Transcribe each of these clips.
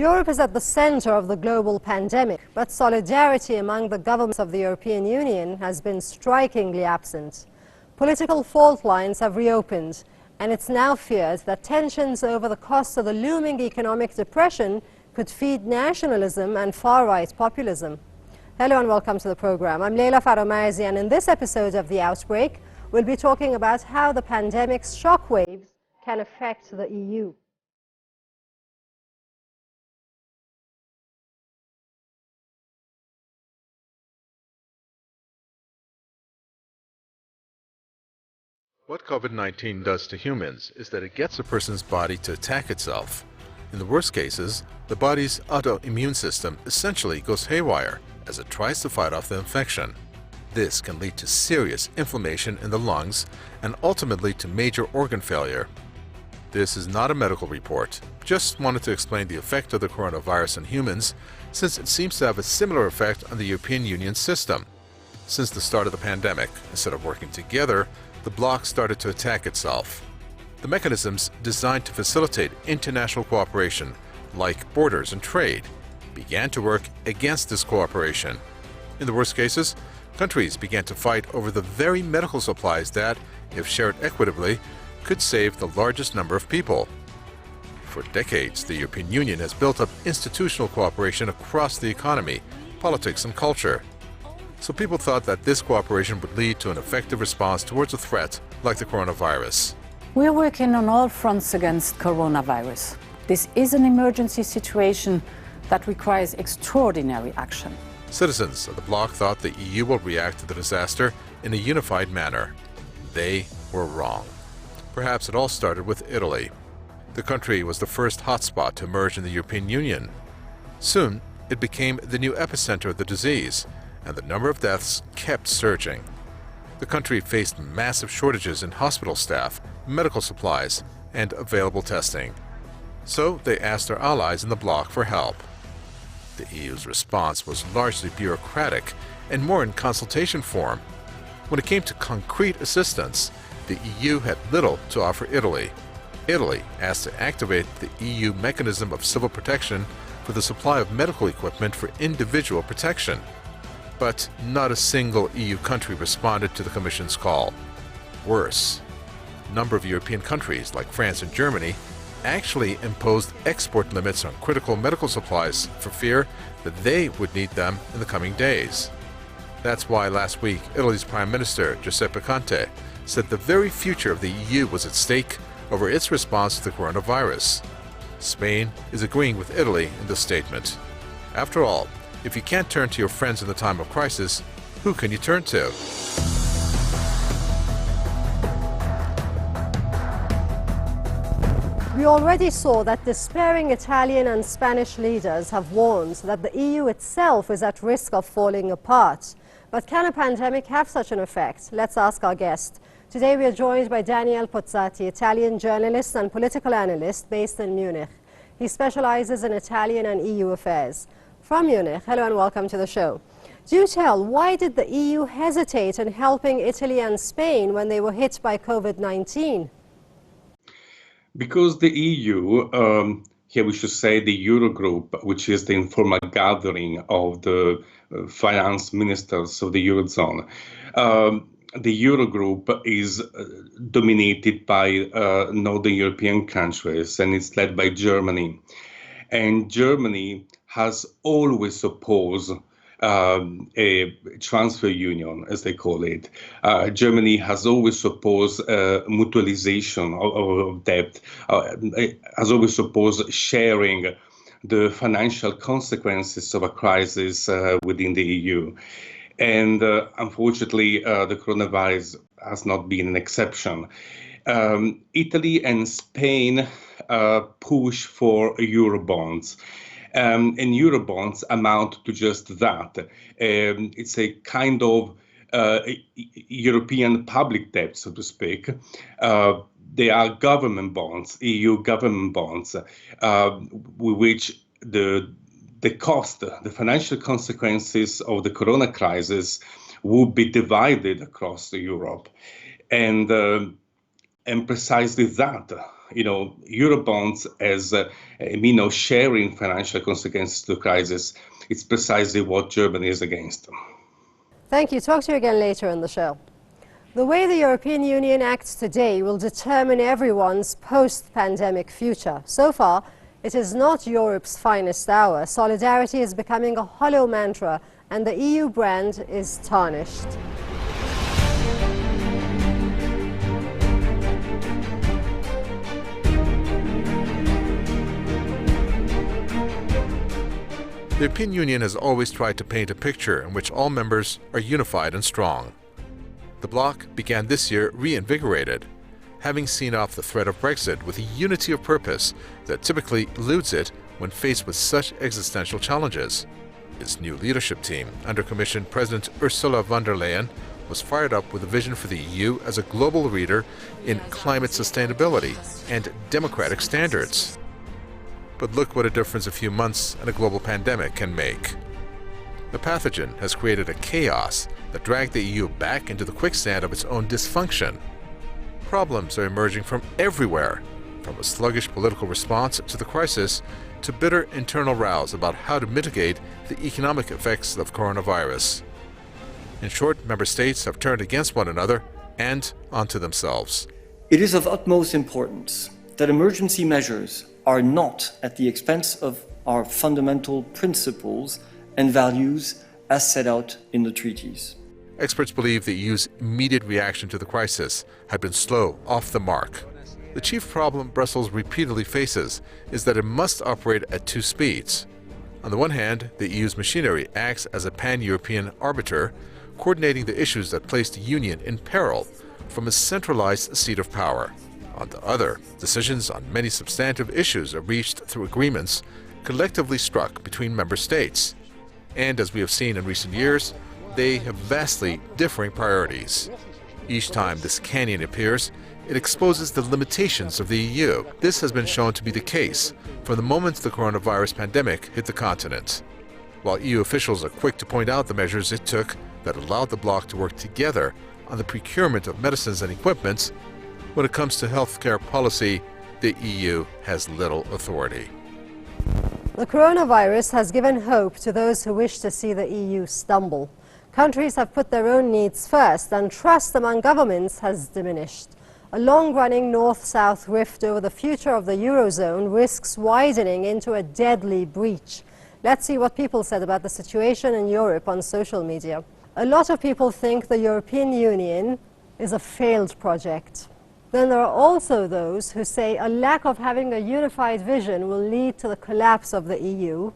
Europe is at the center of the global pandemic, but solidarity among the governments of the European Union has been strikingly absent. Political fault lines have reopened, and it's now feared that tensions over the cost of the looming economic depression could feed nationalism and far-right populism. Hello and welcome to the program. I'm Leila Faromazi, and in this episode of The Outbreak, we'll be talking about how the pandemic's shockwaves can affect the EU. What COVID-19 does to humans is that it gets a person's body to attack itself. In the worst cases, the body's autoimmune system essentially goes haywire as it tries to fight off the infection. This can lead to serious inflammation in the lungs and ultimately to major organ failure. This is not a medical report, just wanted to explain the effect of the coronavirus on humans since it seems to have a similar effect on the European Union system. Since the start of the pandemic, instead of working together, the bloc started to attack itself. The mechanisms designed to facilitate international cooperation, like borders and trade, began to work against this cooperation. In the worst cases, countries began to fight over the very medical supplies that, if shared equitably, could save the largest number of people. For decades, the European Union has built up institutional cooperation across the economy, politics, and culture. So people thought that this cooperation would lead to an effective response towards a threat like the coronavirus. We're working on all fronts against coronavirus. This is an emergency situation that requires extraordinary action. Citizens of the bloc thought the EU will react to the disaster in a unified manner. They were wrong. Perhaps it all started with Italy. The country was the first hotspot to emerge in the European Union. Soon, it became the new epicenter of the disease, and the number of deaths kept surging. The country faced massive shortages in hospital staff, medical supplies, and available testing. So they asked their allies in the bloc for help. The EU's response was largely bureaucratic and more in consultation form. When it came to concrete assistance, the EU had little to offer Italy. Italy asked to activate the EU mechanism of civil protection for the supply of medical equipment for individual protection. But not a single EU country responded to the Commission's call. Worse, a number of European countries, like France and Germany, actually imposed export limits on critical medical supplies for fear that they would need them in the coming days. That's why last week, Italy's Prime Minister, Giuseppe Conte, said the very future of the EU was at stake over its response to the coronavirus. Spain is agreeing with Italy in this statement. After all, if you can't turn to your friends in the time of crisis, who can you turn to? We already saw that despairing Italian and Spanish leaders have warned that the EU itself is at risk of falling apart. But can a pandemic have such an effect? Let's ask our guest. Today we are joined by Daniele Pozzati, Italian journalist and political analyst based in Munich. He specializes in Italian and EU affairs. From Munich, hello and welcome to the show. Do tell, why did the EU hesitate in helping Italy and Spain when they were hit by COVID-19? Because the EU, here we should say the Eurogroup, which is the informal gathering of the finance ministers of the Eurozone, the Eurogroup is dominated by Northern European countries, and it's led by Germany. And Germany has always opposed a transfer union, as they call it. Germany has always opposed mutualization of debt, has always opposed sharing the financial consequences of a crisis within the EU. And unfortunately, the coronavirus has not been an exception. Italy and Spain push for Eurobonds. And Eurobonds amount to just that. It's a kind of European public debt, so to speak. They are government bonds, EU government bonds, with which the cost, the financial consequences of the corona crisis would be divided across Europe. And precisely that Eurobonds as sharing financial consequences to the crisis. It's precisely what Germany is against. Thank you. Talk to you again later in the show. The way the European Union acts today will determine everyone's post-pandemic future. So far, it is not Europe's finest hour. Solidarity is becoming a hollow mantra, and the EU brand is tarnished. The European Union has always tried to paint a picture in which all members are unified and strong. The bloc began this year reinvigorated, having seen off the threat of Brexit with a unity of purpose that typically eludes it when faced with such existential challenges. Its new leadership team, under Commission President Ursula von der Leyen, was fired up with a vision for the EU as a global leader in climate sustainability and democratic standards. But look what a difference a few months and a global pandemic can make. The pathogen has created a chaos that dragged the EU back into the quicksand of its own dysfunction. Problems are emerging from everywhere, from a sluggish political response to the crisis to bitter internal rows about how to mitigate the economic effects of coronavirus. In short, member states have turned against one another and onto themselves. It is of utmost importance that emergency measures are not at the expense of our fundamental principles and values as set out in the treaties. Experts believe the EU's immediate reaction to the crisis had been slow, off the mark. The chief problem Brussels repeatedly faces is that it must operate at two speeds. On the one hand, the EU's machinery acts as a pan-European arbiter, coordinating the issues that place the Union in peril from a centralized seat of power. On the other, decisions on many substantive issues are reached through agreements collectively struck between member states. And as we have seen in recent years, they have vastly differing priorities. Each time this canyon appears, it exposes the limitations of the EU. This has been shown to be the case from the moment the coronavirus pandemic hit the continent. While EU officials are quick to point out the measures it took that allowed the bloc to work together on the procurement of medicines and equipment, when it comes to healthcare policy, the EU has little authority. The coronavirus has given hope to those who wish to see the EU stumble. Countries have put their own needs first, and trust among governments has diminished. A long-running north-south rift over the future of the Eurozone risks widening into a deadly breach. Let's see what people said about the situation in Europe on social media. A lot of people think the European Union is a failed project. Then there are also those who say a lack of having a unified vision will lead to the collapse of the EU.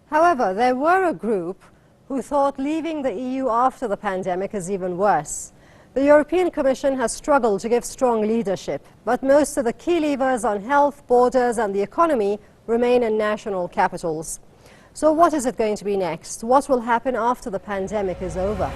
However, there were a group who thought leaving the EU after the pandemic is even worse. The European Commission has struggled to give strong leadership, but most of the key levers on health, borders and the economy remain in national capitals. So what is it going to be next? What will happen after the pandemic is over?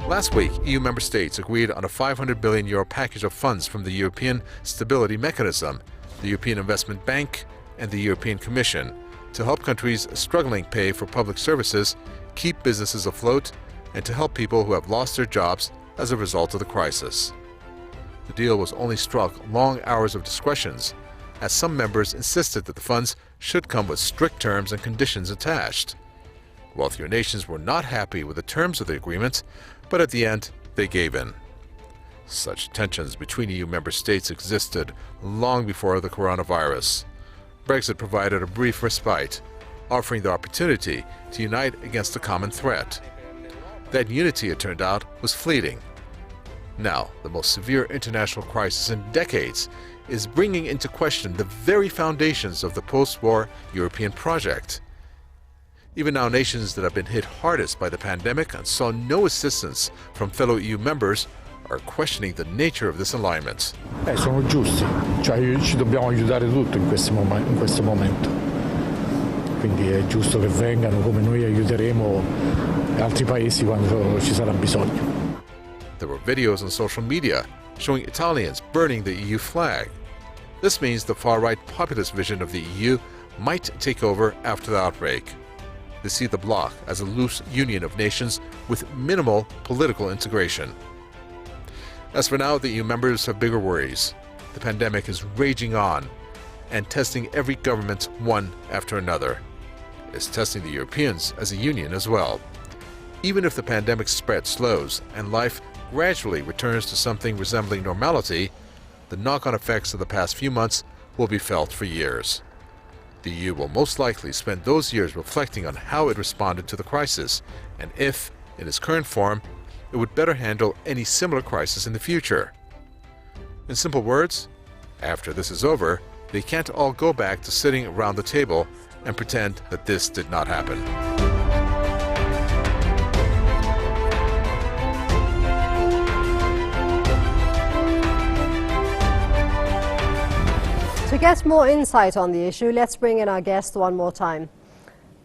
Last week, EU member states agreed on a €500 billion package of funds from the European Stability Mechanism, the European Investment Bank, and the European Commission to help countries struggling pay for public services, keep businesses afloat, and to help people who have lost their jobs as a result of the crisis. The deal was only struck long hours of discussions, as some members insisted that the funds should come with strict terms and conditions attached. Wealthier nations were not happy with the terms of the agreement, but at the end, they gave in. Such tensions between EU member states existed long before the coronavirus. Brexit provided a brief respite, offering the opportunity to unite against a common threat. That unity, it turned out, was fleeting. Now, the most severe international crisis in decades is bringing into question the very foundations of the post-war European project. Even now, nations that have been hit hardest by the pandemic and saw no assistance from fellow EU members are questioning the nature of this alignment. Sono giusti, cioè ci dobbiamo aiutare tutti in questo momento. Quindi è giusto che vengano come noi aiuteremo altri paesi quando ci sarà bisogno. There were videos on social media showing Italians burning the EU flag. This means the far-right populist vision of the EU might take over after the outbreak. They see the bloc as a loose union of nations with minimal political integration. As for now, the EU members have bigger worries. The pandemic is raging on and testing every government one after another. It's testing the Europeans as a union as well. Even if the pandemic spread slows and life gradually returns to something resembling normality, the knock-on effects of the past few months will be felt for years. The EU will most likely spend those years reflecting on how it responded to the crisis, and if, in its current form, it would better handle any similar crisis in the future. In simple words, after this is over, they can't all go back to sitting around the table and pretend that this did not happen. To get more insight on the issue, let's bring in our guest one more time.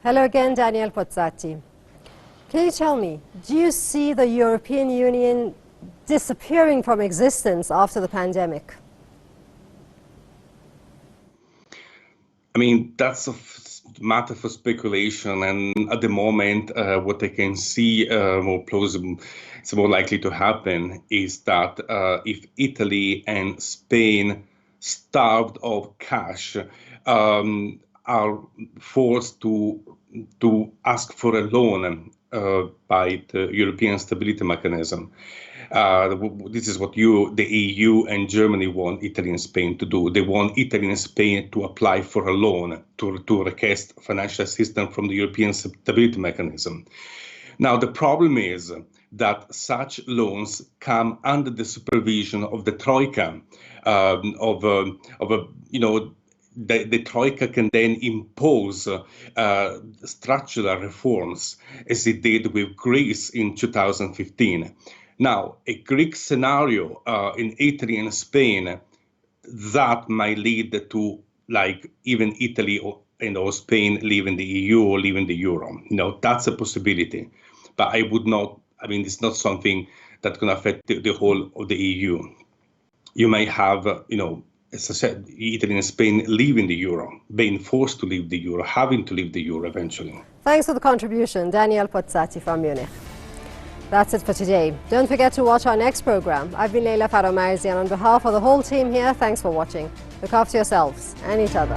Hello again, Daniel Pozzotti. Can you tell me, do you see the European Union disappearing from existence after the pandemic? I mean, that's a matter for speculation, and at the moment, what I can see more plausible, it's more likely to happen, is that if Italy and Spain, starved of cash, are forced to ask for a loan by the European Stability Mechanism. This is what the EU and Germany want Italy and Spain to do. They want Italy and Spain to apply for a loan, to request financial assistance from the European Stability Mechanism. Now, the problem is that such loans come under the supervision of the Troika, the Troika can then impose structural reforms, as it did with Greece in 2015. Now, a Greek scenario in Italy and Spain, that might lead to, like, even Italy or Spain leaving the EU or leaving the euro. That's a possibility. But I would not, it's not something that's going to affect the whole of the EU. You may have, as I said, Italy and Spain leaving the euro, being forced to leave the euro, having to leave the euro eventually. Thanks for the contribution, Daniel Pozzotti from Munich. That's it for today. Don't forget to watch our next program. I've been Leila Faromarzi, and on behalf of the whole team here, thanks for watching. Look after yourselves and each other.